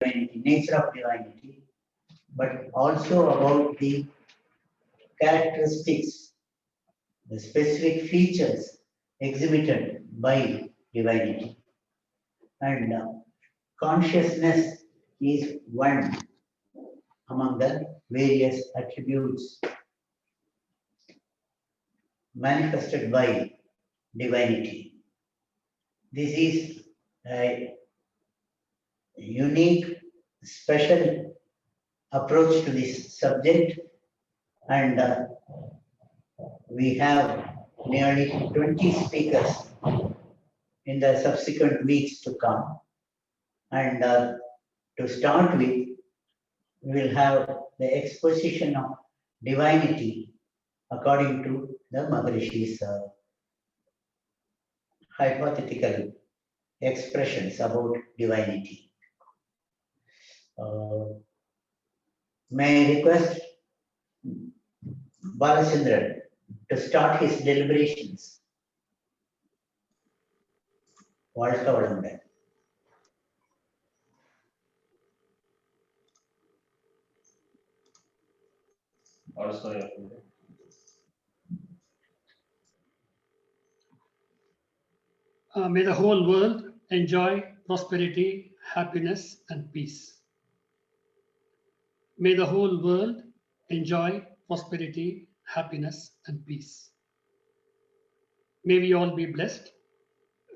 divinity, nature of divinity, but also about the characteristics, the specific features exhibited by divinity. And consciousness is one among the various attributes manifested by divinity. This is a unique, special approach to this subject, and we have nearly 20 speakers in the subsequent weeks to come. And to start with, we will have the exposition of divinity according to the Maharishi's hypothetical expressions about divinity. May I request Balachandran to start his deliberations. வாழ்க வளமுடன். May the whole world enjoy prosperity, happiness, and peace. May the whole world enjoy prosperity, happiness, and peace. May we all be blessed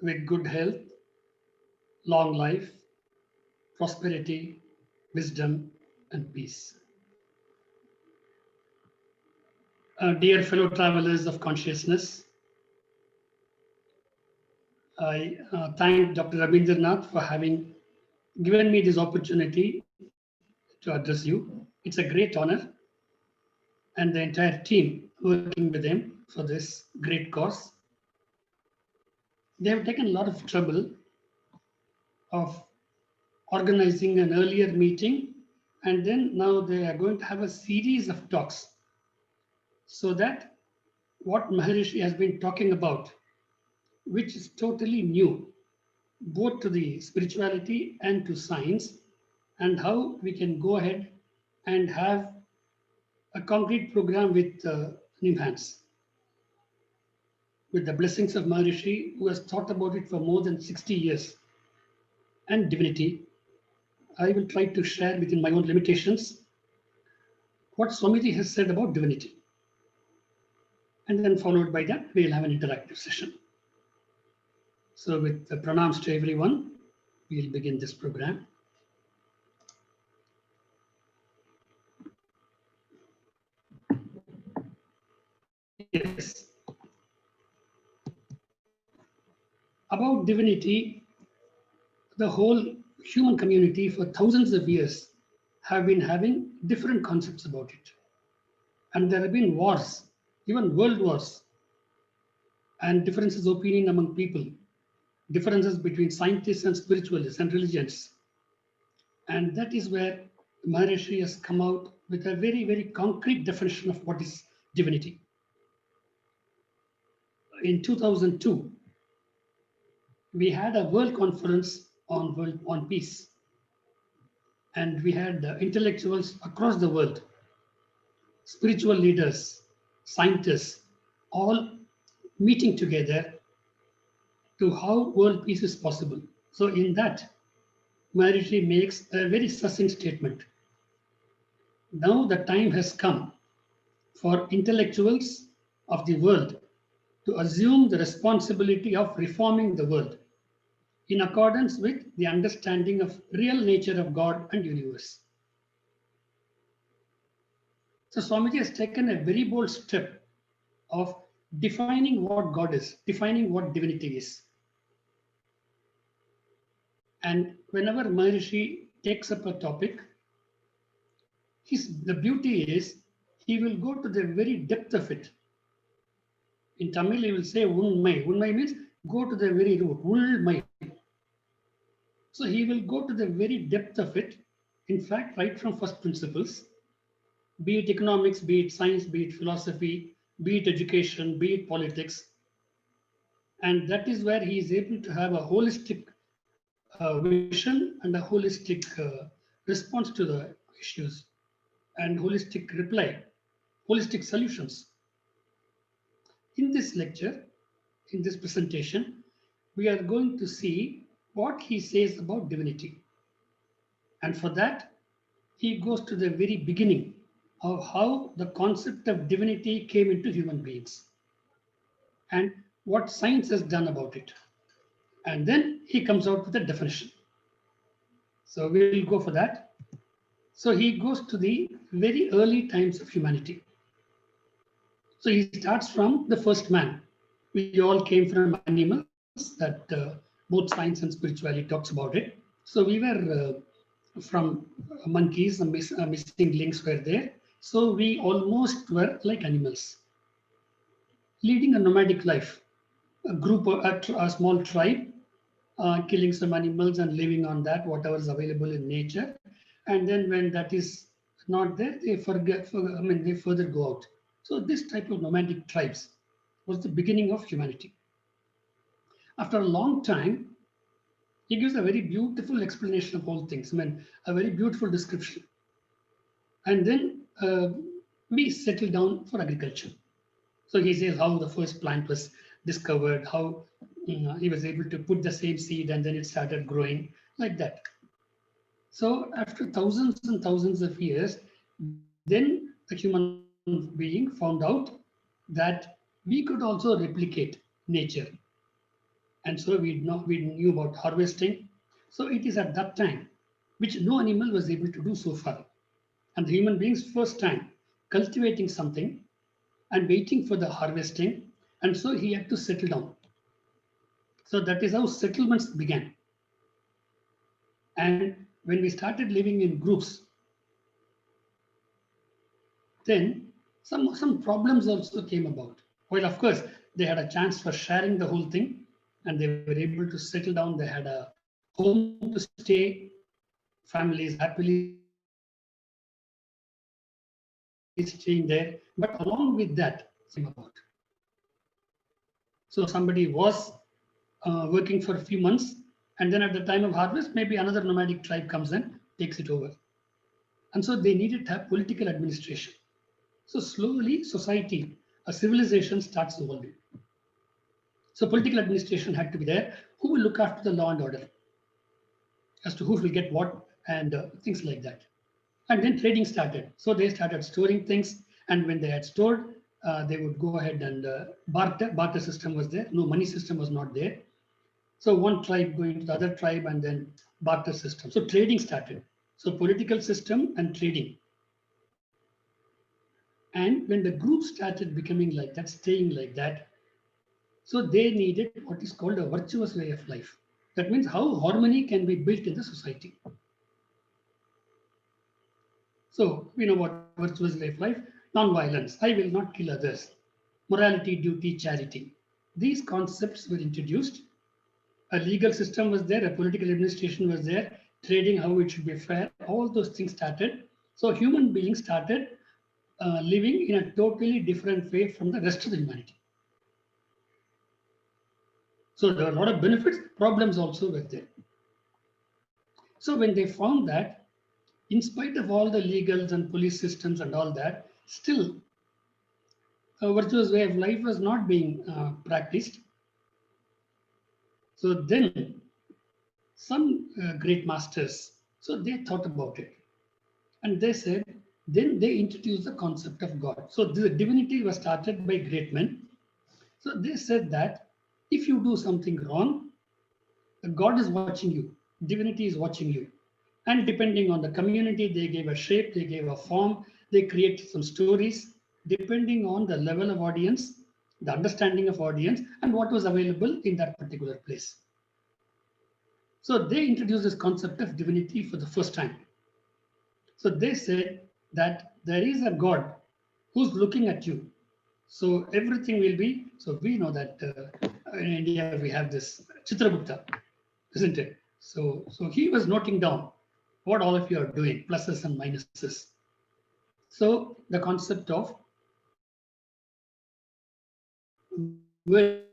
with good health, long life, prosperity, wisdom, and peace. Dear fellow travelers of consciousness, I thank Dr. Rabindranath for having given me this opportunity to address you. It's a great honor, and the entire team working with him for this great cause. They have taken a lot of trouble of organizing an earlier meeting, and then now they are going to have a series of talks so that what Maharishi has been talking about, which is totally new, both to the spirituality and to science, and how we can go ahead and have a concrete program with NIMHANS. With the blessings of Maharishi, who has thought about it for more than 60 years, and Divinity, I will try to share within my own limitations what Swamiji has said about Divinity. And then followed by that, we'll have an interactive session. So with the pranams to everyone, we'll begin this program. Yes. About divinity, the whole human community for thousands of years have been having different concepts about it. And there have been wars, even world wars, and differences of opinion among people, differences between scientists and spiritualists and religions. And that is where Maharishi has come out with a very, very concrete definition of what is divinity. In 2002, we had a world conference on peace. And we had intellectuals across the world, spiritual leaders, scientists, all meeting together to how world peace is possible. So in that, Maharishi makes a very succinct statement. Now the time has come for intellectuals of the world to assume the responsibility of reforming the world in accordance with the understanding of real nature of God and universe. So Swamiji has taken a very bold step of defining what God is, defining what divinity is. And whenever Maharishi takes up a topic, the beauty is he will go to the very depth of it. In Tamil, he will say unmai. Unmai means go to the very root, ulmai. So he will go to the very depth of it. In fact, right from first principles, be it economics, be it science, be it philosophy, be it education, be it politics. And that is where he is able to have a holistic vision and a holistic response to the issues and holistic reply, holistic solutions. In this lecture, in this presentation, we are going to see what he says about divinity. And for that, he goes to the very beginning of how the concept of divinity came into human beings and what science has done about it. And then he comes out with a definition. So we will go for that. So he goes to the very early times of humanity. So he starts from the first man. We all came from animals that both science and spirituality talks about it. So we were from monkeys, missing links were there. So we almost were like animals, leading a nomadic life, a group, a small tribe, killing some animals and living on that, whatever is available in nature. And then when that is not there, they they further go out. So this type of nomadic tribes was the beginning of humanity. After a long time, he gives a very beautiful explanation of all things. A very beautiful description. And then we settle down for agriculture. So he says how the first plant was discovered, how he was able to put the same seed and then it started growing like that. So after thousands and thousands of years, then the human being found out that we could also replicate nature. And so we knew about harvesting. So it is at that time which no animal was able to do so far. And the human beings first time cultivating something and waiting for the harvesting. And so he had to settle down. So that is how settlements began. And when we started living in groups, then some problems also came about. Well, of course, they had a chance for sharing the whole thing and they were able to settle down. They had a home to stay, families happily staying there. But along with that, came about. So somebody was working for a few months, and then at the time of harvest, maybe another nomadic tribe comes and takes it over. And so they needed to have political administration. So slowly, society, a civilization starts evolving. So political administration had to be there. Who will look after the law and order? As to who will get what and things like that. And then trading started. So they started storing things, and when they had stored, they would go ahead and barter system was there. No, money system was not there. So one tribe going to the other tribe and then barter system. So trading started. So political system and trading. And when the group started becoming like that, staying like that, so they needed what is called a virtuous way of life. That means how harmony can be built in the society. So we know what virtuous way of life, non-violence, I will not kill others, morality, duty, charity. These concepts were introduced. A legal system was there, a political administration was there, trading, how it should be fair, all those things started. So human beings started living in a totally different way from the rest of the humanity. So there were a lot of benefits, problems also were there. So when they found that, in spite of all the legals and police systems and all that, still a virtuous way of life was not being practiced. So then some great masters, so they thought about it. And they said, then they introduced the concept of God. So the divinity was started by great men. So they said that if you do something wrong, God is watching you, divinity is watching you. And depending on the community, they gave a shape, they gave a form, they created some stories, depending on the level of audience, the understanding of audience, and what was available in that particular place. So they introduced this concept of divinity for the first time. So they said that there is a God who's looking at you. So everything will be, so we know that in India we have this Chitragupta, isn't it? So he was noting down what all of you are doing, pluses and minuses. So the concept of virtue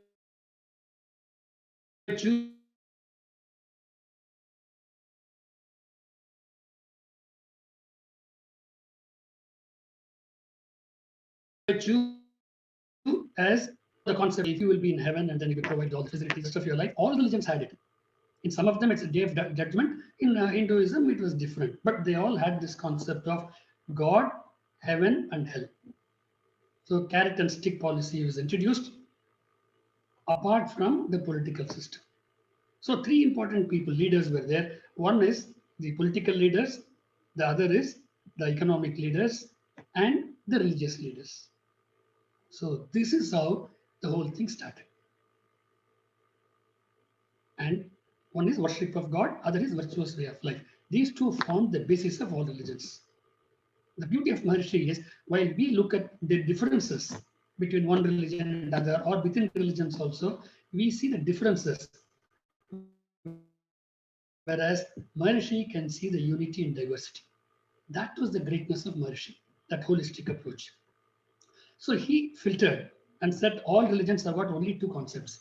virtue as the concept, if you will be in heaven and then you will provide all the facilities of your life. All religions had it. In some of them, it's a day of judgment. In Hinduism, it was different. But they all had this concept of God, heaven, and hell. So carrot and stick policy was introduced apart from the political system. So three important people, leaders were there. One is the political leaders, the other is the economic leaders, and the religious leaders. So this is how the whole thing started. And one is worship of God, other is virtuous way of life. These two form the basis of all religions. The beauty of Maharishi is, while we look at the differences between one religion and other, or within religions also, we see the differences. Whereas Maharishi can see the unity in diversity. That was the greatness of Maharishi, that holistic approach. So he filtered and said all religions have got only two concepts.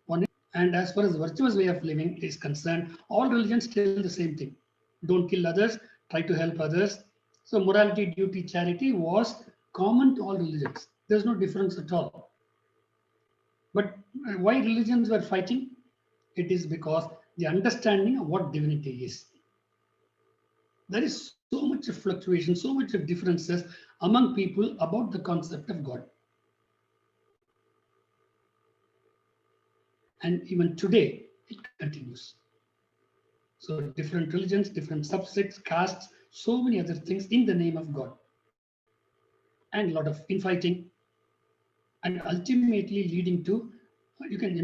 One is, and as far as virtuous way of living is concerned, all religions tell the same thing. Don't kill others, try to help others. So morality, duty, charity was common to all religions. There's no difference at all. But why religions were fighting? It is because the understanding of what divinity is. There is so much of fluctuation, so much of differences among people about the concept of God. And even today, it continues. So different religions, different subsects, castes, so many other things in the name of God. And a lot of infighting, and ultimately leading to, you can,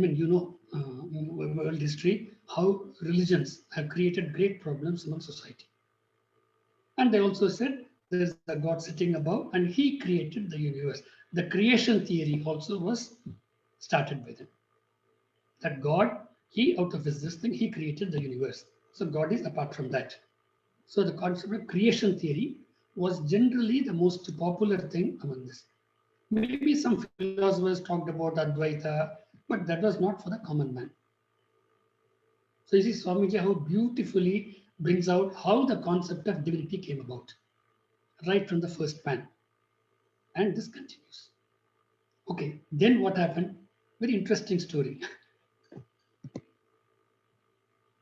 world history, how religions have created great problems among society. And they also said there's a God sitting above and he created the universe. The creation theory also was started with him. That God, he out of this thing, he created the universe. So God is apart from that. So the concept of creation theory was generally the most popular thing among this. Maybe some philosophers talked about Advaita, but that was not for the common man. So you see Swamiji how beautifully brings out how the concept of divinity came about, right from the first man. And this continues. Okay, then what happened? Very interesting story.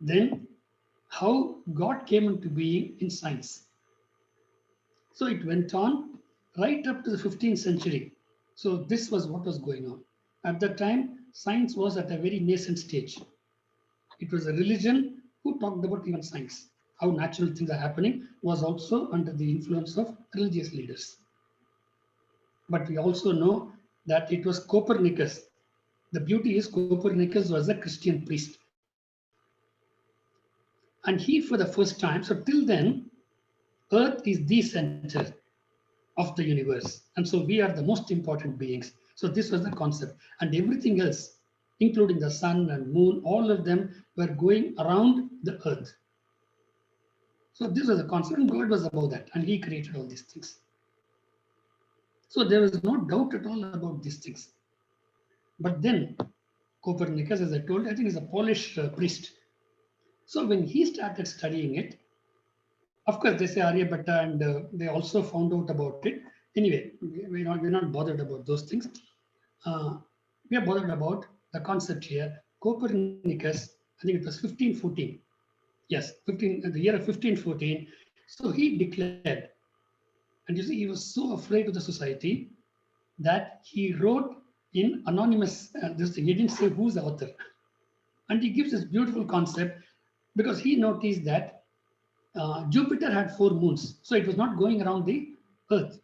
Then how God came into being in science. So it went on right up to the 15th century. So this was what was going on. At that time, science was at a very nascent stage. It was a religion who talked about even science. How natural things are happening was also under the influence of religious leaders. But we also know that it was Copernicus. The beauty is Copernicus was a Christian priest. And he, for the first time, so till then, Earth is the center of the universe. And so we are the most important beings. So this was the concept. And everything else, including the sun and moon, all of them were going around the earth. So this was the concept, and God was above that, and he created all these things. So there was no doubt at all about these things. But then Copernicus, as I told, I think is a Polish priest. So when he started studying it, of course, they say Aryabhatta, and they also found out about it. Anyway, we're not bothered about those things. We are bothered about the concept here. Copernicus, I think it was 1514. Yes, the year of 1514. So he declared, and you see, he was so afraid of the society that he wrote in anonymous this thing. He didn't say who's the author. And he gives this beautiful concept because he noticed that Jupiter had 4 moons, so it was not going around the Earth.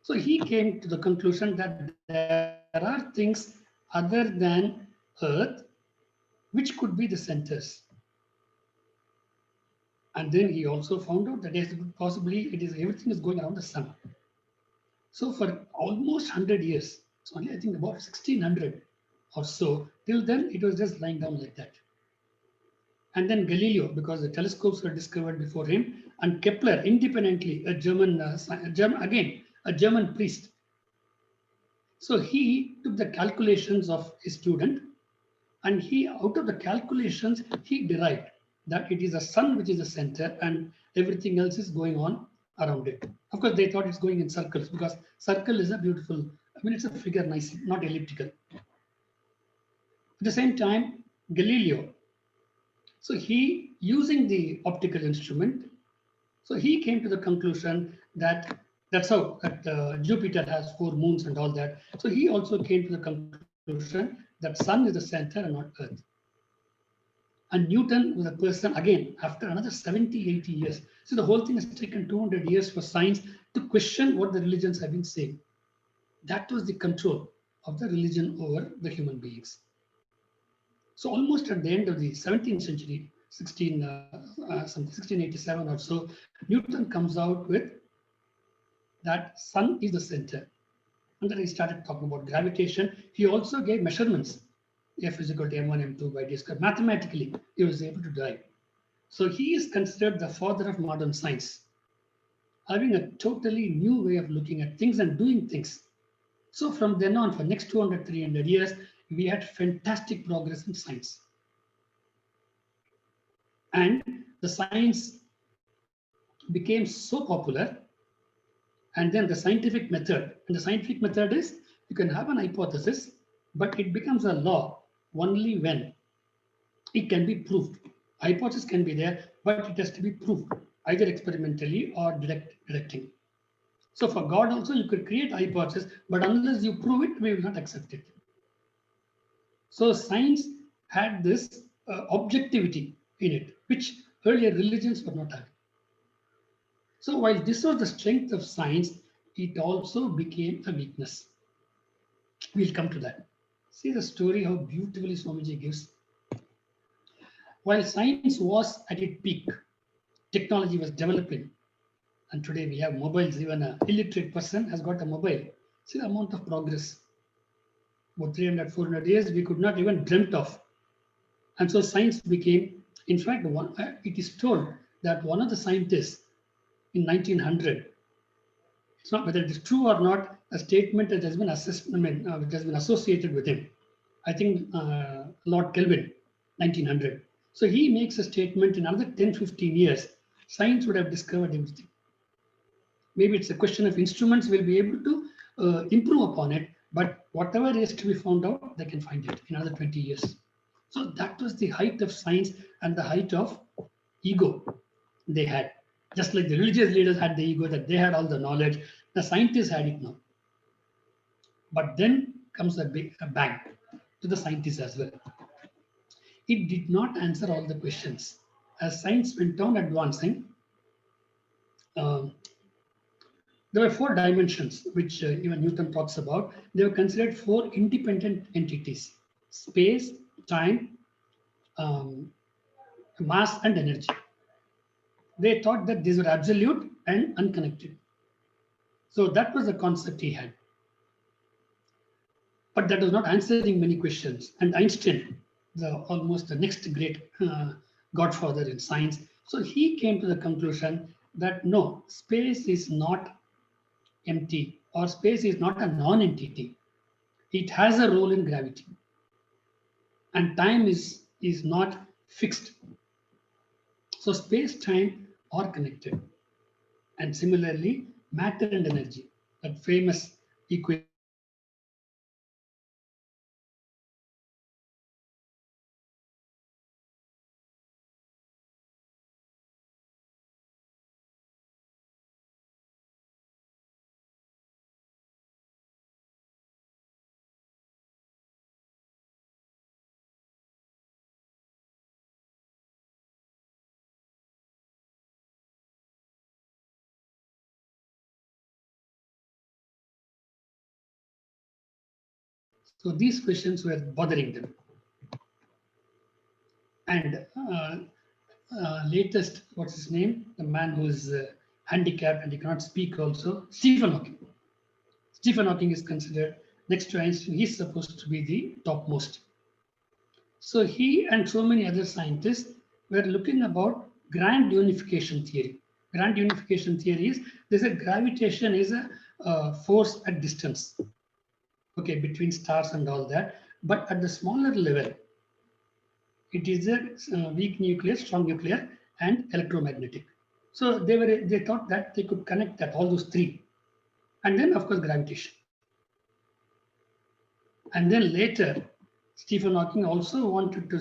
So he came to the conclusion that there are things other than Earth which could be the centers. And then he also found out that yes, possibly everything is going around the sun. So for almost 100 years, it's only I think about 1600 or so, till then it was just lying down like that. And then Galileo, because the telescopes were discovered before him, and Kepler independently, a German priest. So he took the calculations of his student, and out of the calculations, he derived that it is the sun which is the center and everything else is going on around it. Of course, they thought it's going in circles because circle is a beautiful, I mean, it's a figure nice, not elliptical. At the same time, Galileo, so he, using the optical instrument, so he came to the conclusion that that's how that, Jupiter has 4 moons and all that. So he also came to the conclusion that sun is the center and not Earth. And Newton was a person, again, after another 70, 80 years. So the whole thing has taken 200 years for science to question what the religions have been saying. That was the control of the religion over the human beings. So almost at the end of the 17th century, 1687 or so, Newton comes out with that sun is the center. And then he started talking about gravitation. He also gave measurements. F is equal to m1, m2 by d square. Mathematically, he was able to derive. So he is considered the father of modern science, having a totally new way of looking at things and doing things. So from then on, for next 200, 300 years, we had fantastic progress in science. And the science became so popular. And then the scientific method, and the scientific method is you can have an hypothesis, but it becomes a law only when it can be proved. Hypothesis can be there, but it has to be proved either experimentally or deducting. So for God also, you could create a hypothesis, but unless you prove it, we will not accept it. So science had this objectivity in it, which earlier religions were not having. So while this was the strength of science, it also became a weakness. We'll come to that. See the story how beautifully Swamiji gives. While science was at its peak, technology was developing, and today we have mobiles. Even an illiterate person has got a mobile. See the amount of progress. About 300, 400 years, we could not even dreamt of. And so science became, in fact, it is told that one of the scientists in 1900, it's not whether it is true or not, a statement that has been which has been associated with him. I think Lord Kelvin, 1900. So he makes a statement in another 10, 15 years, science would have discovered everything. Maybe it's a question of instruments will be able to improve upon it, but whatever is to be found out, they can find it in another 20 years. So that was the height of science and the height of ego they had. Just like the religious leaders had the ego that they had all the knowledge, the scientists had it now. But then comes a big bang to the scientists as well. It did not answer all the questions. As science went on advancing, there were 4 dimensions which even Newton talks about. They were considered 4 independent entities: space, time, mass, and energy. They thought that these were absolute and unconnected. So that was the concept he had. But that was not answering many questions. And Einstein, almost the next great godfather in science, so he came to the conclusion that no, space is not empty, or space is not a non-entity. It has a role in gravity. And time is not fixed. So space-time are connected. And similarly, matter and energy, that famous equation. So these questions were bothering them. And latest, what's his name? The man who is handicapped and he cannot speak also, Stephen Hawking. Stephen Hawking is considered next to Einstein. He's supposed to be the topmost. So he and so many other scientists were looking about grand unification theory. Grand unification theory is there's a gravitation is a force at distance. Okay, between stars and all that, but at the smaller level, it is a weak nuclear, strong nuclear, and electromagnetic. So they thought that they could connect that all those three, and then of course gravitation. And then later, Stephen Hawking also wanted to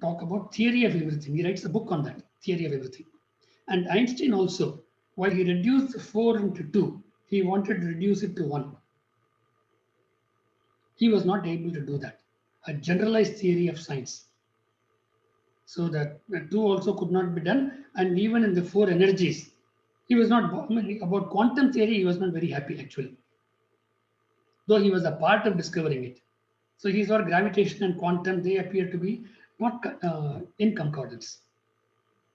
talk about theory of everything. He writes a book on that, theory of everything. And Einstein also, while he reduced 4 into 2, he wanted to reduce it to 1. He was not able to do that. A generalized theory of science. So that the 2 also could not be done. And even in the 4 energies, he was not, about quantum theory, he was not very happy actually. Though he was a part of discovering it. So he saw gravitation and quantum, they appear to be not in concordance.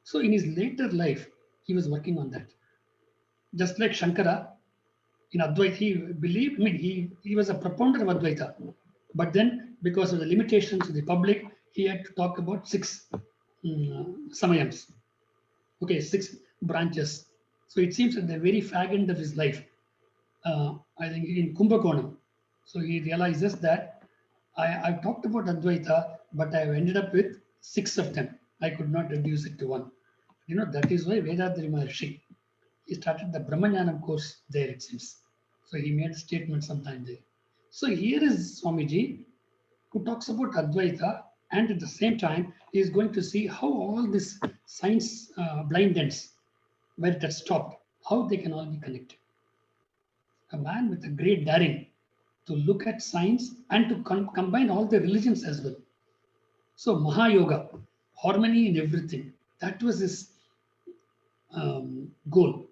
So in his later life, he was working on that. Just like Shankara, in Advaita, he believed, he was a propounder of Advaita. But then, because of the limitations of the public, he had to talk about 6 samayams. Okay, 6 branches. So it seems at the very fag end of his life, I think in Kumbakonam, so he realizes that I've talked about Advaita, but I've ended up with 6 of them. I could not reduce it to 1. That is why Vethathiri Maharishi, he started the Brahmanyanam course there, it seems. So he made a statement sometime there. So here is Swamiji, who talks about Advaita, and at the same time, he is going to see how all this science blind ends, where it has stopped, how they can all be connected. A man with a great daring to look at science and to combine all the religions as well. So Mahayoga, harmony in everything, that was his goal.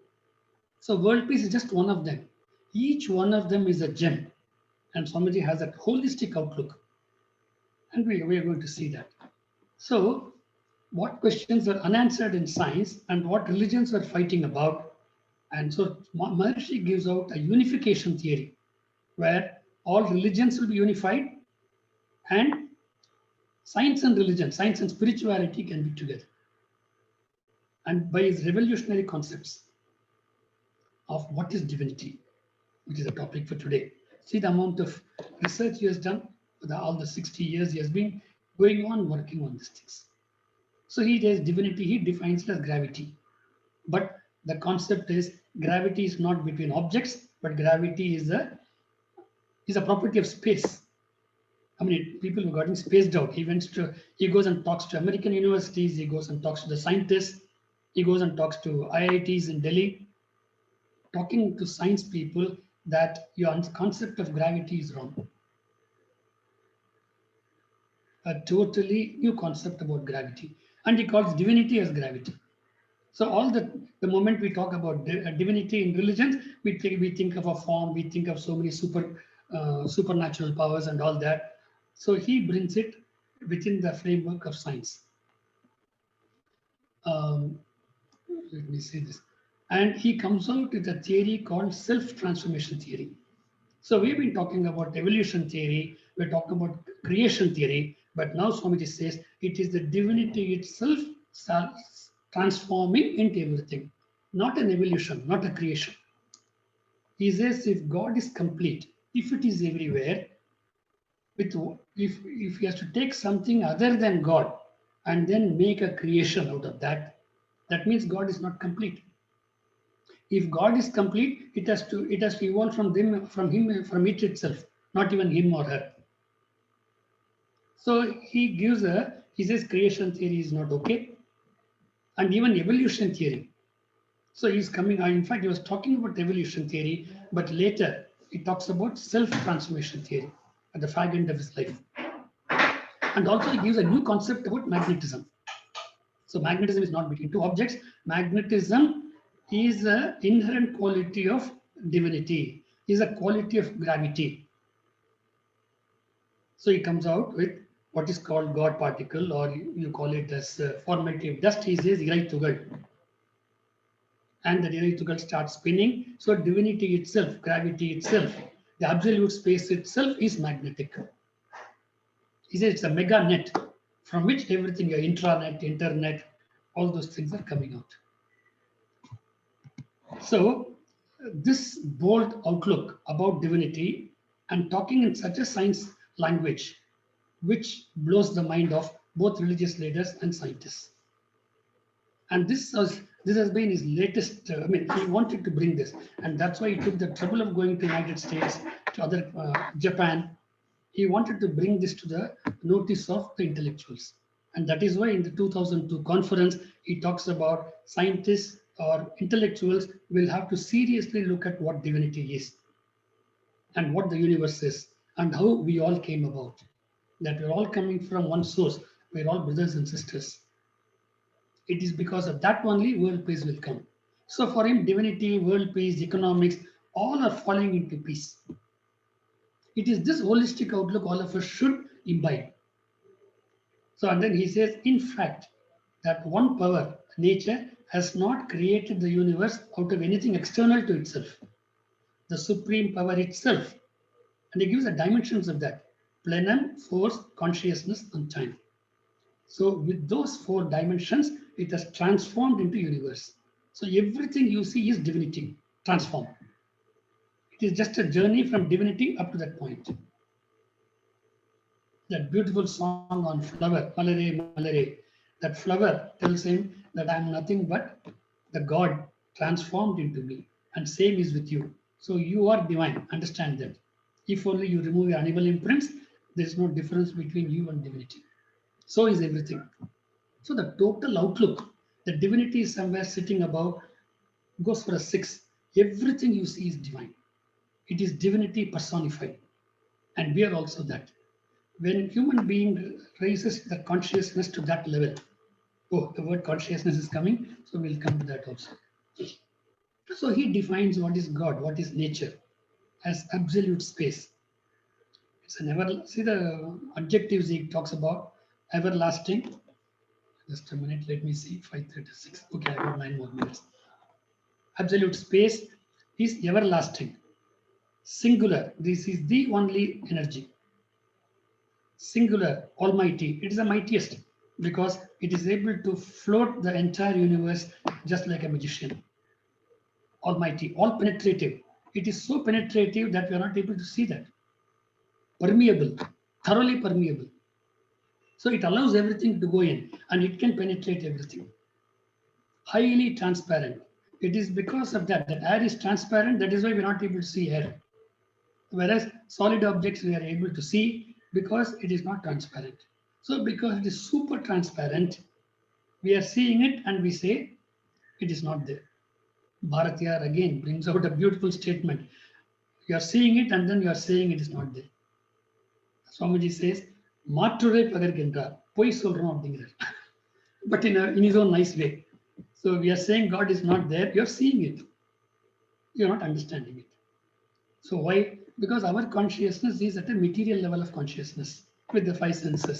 So world peace is just one of them. Each one of them is a gem. And Swamiji has that holistic outlook. And we are going to see that. So what questions were unanswered in science and what religions were fighting about. And so Maharishi gives out a unification theory where all religions will be unified and science and religion, science and spirituality can be together. And by his revolutionary concepts of what is divinity, which is a topic for today. See the amount of research he has done for all the 60 years he has been going on working on these things. So he does divinity, he defines it as gravity. But the concept is gravity is not between objects, but gravity is a property of space. I mean, people who got spaced out. He goes and talks to American universities, he goes and talks to the scientists, he goes and talks to IITs in Delhi, talking to science people that your concept of gravity is wrong. A totally new concept about gravity. And he calls divinity as gravity. So all the moment we talk about divinity in religions, we think of a form, we think of so many supernatural powers and all that. So he brings it within the framework of science. Let me say this. And he comes out with a theory called self-transformation theory. So we've been talking about evolution theory, we're talking about creation theory, but now Swamiji says it is the divinity itself transforming into everything, not an evolution, not a creation. He says if God is complete, if it is everywhere, if he has to take something other than God and then make a creation out of that, that means God is not complete. If God is complete, it has to evolve from it itself, not even him or her. So he says creation theory is not okay, and even evolution theory. So he's coming, in fact, he was talking about evolution theory, but later he talks about self-transformation theory at the fag end of his life. And also he gives a new concept about magnetism. So magnetism is not between 2 objects. Magnetism is an inherent quality of divinity, is a quality of gravity. So he comes out with what is called God particle, or you call it as formative dust. He says Iraitugal. And the Iraitugal starts spinning. So divinity itself, gravity itself, the absolute space itself is magnetic. He says it's a mega net from which everything, your intranet, internet, all those things are coming out. So this bold outlook about divinity and talking in such a science language, which blows the mind of both religious leaders and scientists. And this was This has been his latest, he wanted to bring this. And that's why he took the trouble of going to United States, to other, Japan. He wanted to bring this to the notice of the intellectuals. And that is why in the 2002 conference, he talks about scientists or intellectuals will have to seriously look at what divinity is and what the universe is and how we all came about. That we're all coming from one source. We're all brothers and sisters. It is because of that only world peace will come. So for him, divinity, world peace, economics, all are falling into peace. It is this holistic outlook all of us should imbibe. So, and then he says, in fact, that one power, nature, has not created the universe out of anything external to itself. The supreme power itself. And he gives the dimensions of that: plenum, force, consciousness, and time. So with those four dimensions, it has transformed into universe. So everything you see is divinity transformed. It is just a journey from divinity up to that point. That beautiful song on flower, Malare, Malare, that flower tells him that I am nothing but the God transformed into me. And same is with you. So you are divine, understand that. If only you remove your animal imprints, there is no difference between you and divinity. So is everything. So the total outlook, the divinity is somewhere sitting above, goes for a 6. Everything you see is divine. It is divinity personified. And we are also that. When human being raises the consciousness to that level, oh, the word consciousness is coming, so we'll come to that also. So he defines what is God, what is nature, as absolute space. It's an ever, see the adjectives he talks about: everlasting. Just a minute, let me see, 5:36. Okay, I got 9 more minutes. Absolute space is everlasting, singular. This is the only energy. Singular, almighty. It is the mightiest because it is able to float the entire universe just like a magician. Almighty, all penetrative. It is so penetrative that we are not able to see that. Permeable, thoroughly permeable. So it allows everything to go in and it can penetrate everything. Highly transparent. It is because of that air is transparent. That is why we're not able to see air. Whereas solid objects we are able to see because it is not transparent. So because it is super transparent, we are seeing it and we say it is not there. Bharatiyar again brings out a beautiful statement. You are seeing it and then you are saying it is not there. Swamiji says, Mature Pagargendra, Poi Solron அப்படிங்கிறார். But in his own nice way. So we are saying God is not there, you are seeing it. You are not understanding it. So why? Because our consciousness is at a material level of consciousness with the 5 senses.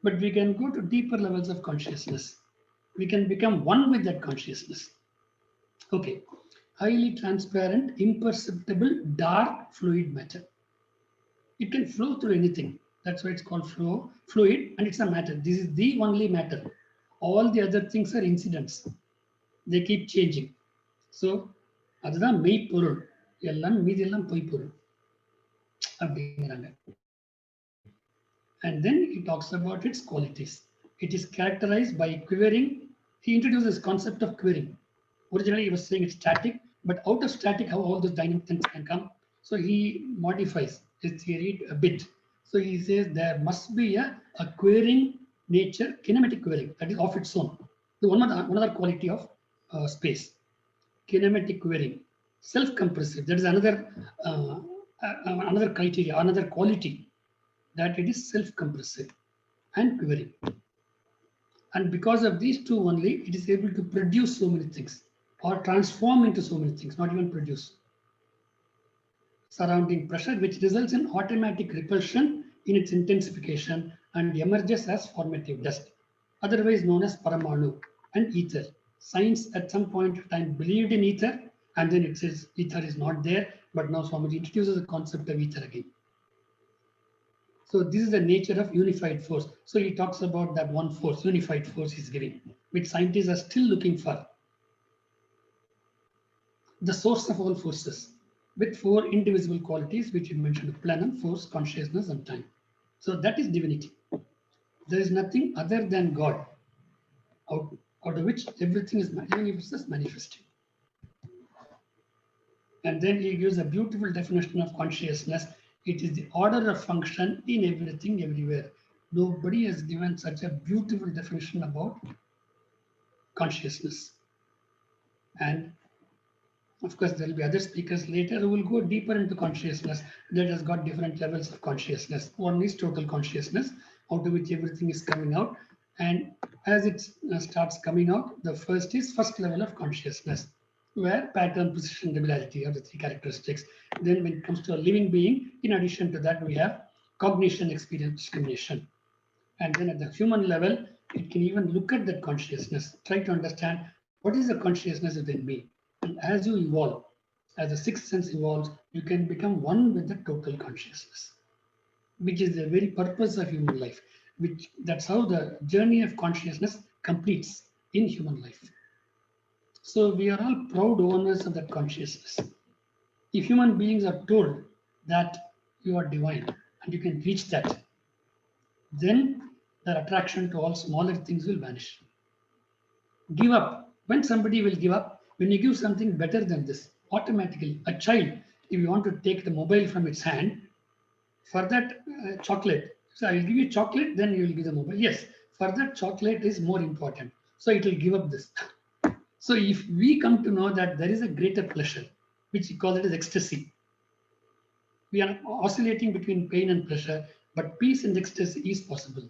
But we can go to deeper levels of consciousness. We can become one with that consciousness. Okay. Highly transparent, imperceptible, dark fluid matter. It can flow through anything. That's why it's called fluid, and it's a matter. This is the only matter. All the other things are incidents. They keep changing. So, அதுதான் மெய்ப்பொருள். எல்லாம் மீதெல்லாம் பொய்ப்பொருள் அப்படிங்கிறாங்க. And then he talks about its qualities. It is characterized by quivering. He introduces this concept of quivering. Originally, he was saying it's static, but out of static, how all those dynamic things can come. So he modifies his theory a bit. So he says there must be a quivering nature, kinematic quivering, that is of its own. The another quality of space, kinematic quivering, self-compressive. That is another criteria, another quality, that it is self-compressive and quivering. And because of these two only, it is able to produce so many things or transform into so many things, not even produce. Surrounding pressure, which results in automatic repulsion in its intensification and emerges as formative dust, otherwise known as Paramanu and ether. Science at some point of time believed in ether, and then it says ether is not there, but now Swamiji introduces the concept of ether again. So this is the nature of unified force. So he talks about that one force, unified force he's giving, which scientists are still looking for. The source of all forces, with 4 indivisible qualities, which he mentioned: plenum, force, consciousness, and time. So that is divinity. There is nothing other than God out of which everything is, even if it's just manifesting. And then he gives a beautiful definition of consciousness. It is the order of function in everything, everywhere. Nobody has given such a beautiful definition about consciousness. And of course, there will be other speakers later who will go deeper into consciousness that has got different levels of consciousness. One is total consciousness, out of which everything is coming out. And as it starts coming out, the first is first level of consciousness, where pattern, precision, regularity are the three characteristics. Then when it comes to a living being, in addition to that, we have cognition, experience, discrimination. And then at the human level, it can even look at that consciousness, try to understand what is the consciousness within me. And as you evolve, as the sixth sense evolves, you can become one with the total consciousness, which is the very purpose of human life. That's how the journey of consciousness completes in human life. So we are all proud owners of that consciousness. If human beings are told that you are divine and you can reach that, then their attraction to all smaller things will vanish. Give up. When somebody will give up, when you give something better than this, automatically, a child, if you want to take the mobile from its hand, for that chocolate, so I will give you chocolate, then you will give the mobile. Yes, for that chocolate is more important. So it will give up this. So if we come to know that there is a greater pleasure, which we call it as ecstasy, we are oscillating between pain and pleasure, but peace and ecstasy is possible.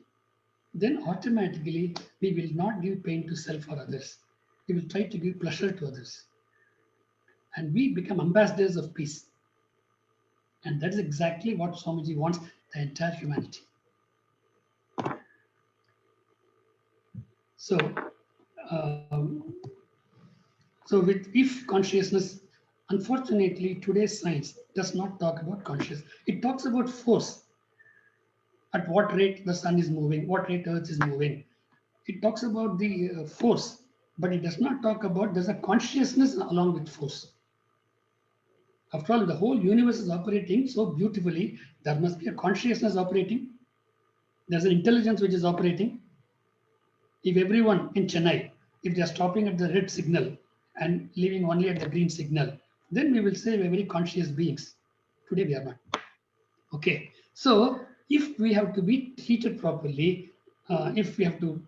Then automatically we will not give pain to self or others. We will try to give pleasure to others. And we become ambassadors of peace. And that is exactly what Swamiji wants the entire humanity. So, if consciousness, unfortunately, today's science does not talk about consciousness. It talks about force. At what rate the sun is moving, what rate Earth is moving. It talks about the force, but it does not talk about there's a consciousness along with force. After all, the whole universe is operating so beautifully, there must be a consciousness operating. There's an intelligence which is operating. If everyone in Chennai, if they are stopping at the red signal and leaving only at the green signal, then we will say we're very conscious beings. Today we are not. Okay, so if we have to be treated properly, if we have to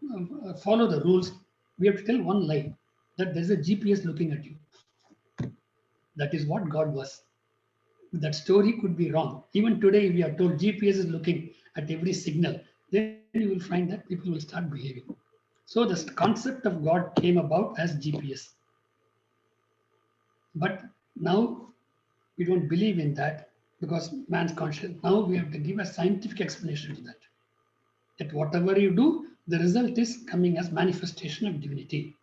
follow the rules, we have to tell one lie, that there's a GPS looking at you. That is what God was. That story could be wrong. Even today, if we are told GPS is looking at every signal, then you will find that people will start behaving. So this concept of God came about as GPS. But now we don't believe in that because man's conscious. Now we have to give a scientific explanation to that. That whatever you do, the result is coming as manifestation of divinity.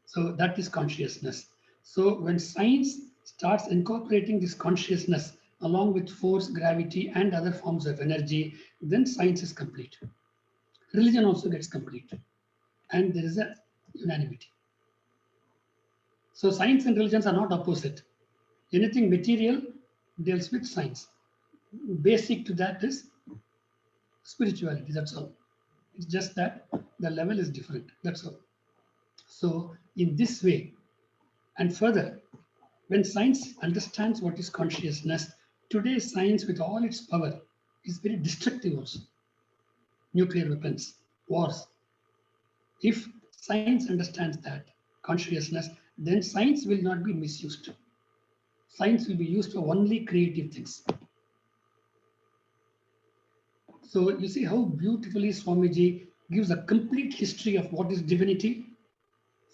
So that is consciousness. So when science starts incorporating this consciousness along with force, gravity, and other forms of energy, then science is complete. Religion also gets complete. And there is a unanimity. So science and religions are not opposite. Anything material deals with science. Basic to that is spirituality, that's all. It's just that the level is different, that's all. So in this way, and further, when science understands what is consciousness, today's science with all its power is very destructive also. Nuclear weapons, wars. If science understands that consciousness, then science will not be misused. Science will be used for only creative things. So you see how beautifully Swamiji gives a complete history of what is divinity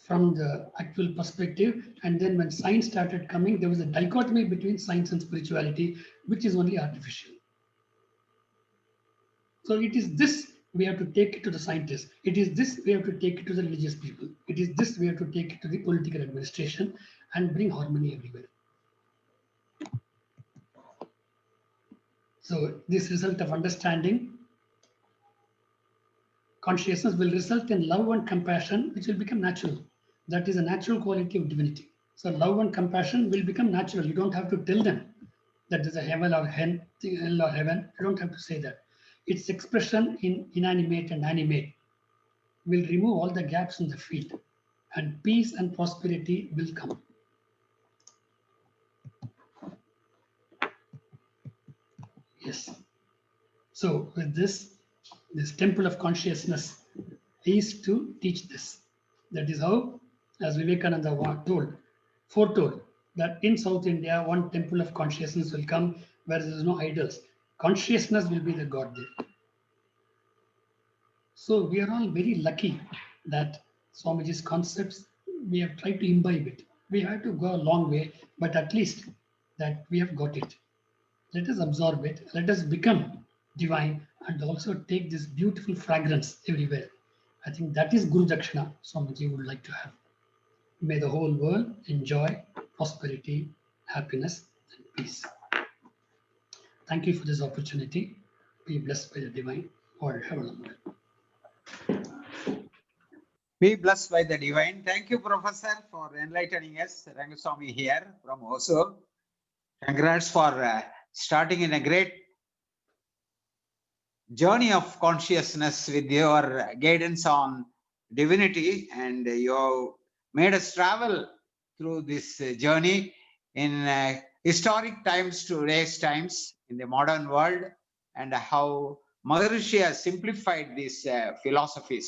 from the actual perspective. And then when science started coming, there was a dichotomy between science and spirituality, which is only artificial. So it is this we have to take it to the scientists. It is this we have to take it to the religious people. It is this we have to take it to the political administration and bring harmony everywhere. So this result of understanding consciousness will result in love and compassion, which will become natural. That is a natural quality of divinity. So love and compassion will become natural. You don't have to tell them that there's a hell or heaven. You don't have to say that. Its expression in inanimate and animate will remove all the gaps in the field, and peace and prosperity will come. Yes. So with this temple of consciousness is to teach this. That is how, as Vivekananda foretold, that in South India, one temple of consciousness will come where there is no idols. Consciousness will be the God there. So we are all very lucky that Swamiji's concepts, we have tried to imbibe it. We have to go a long way, but at least that we have got it. Let us absorb it. Let us become divine and also take this beautiful fragrance everywhere. I think that is Guru Dakshina Swamiji would like to have. May the whole world enjoy prosperity, happiness, and peace. Thank you for this opportunity. Be blessed by the divine. Or have a long day. Be blessed by the divine. Thank you, Professor, for enlightening us. Rangaswamy here from Oslo. Congrats for starting in a great journey of consciousness with your guidance on divinity, and you have made us travel through this journey in historic times to today's times in the modern world, and how Maharishi has simplified these philosophies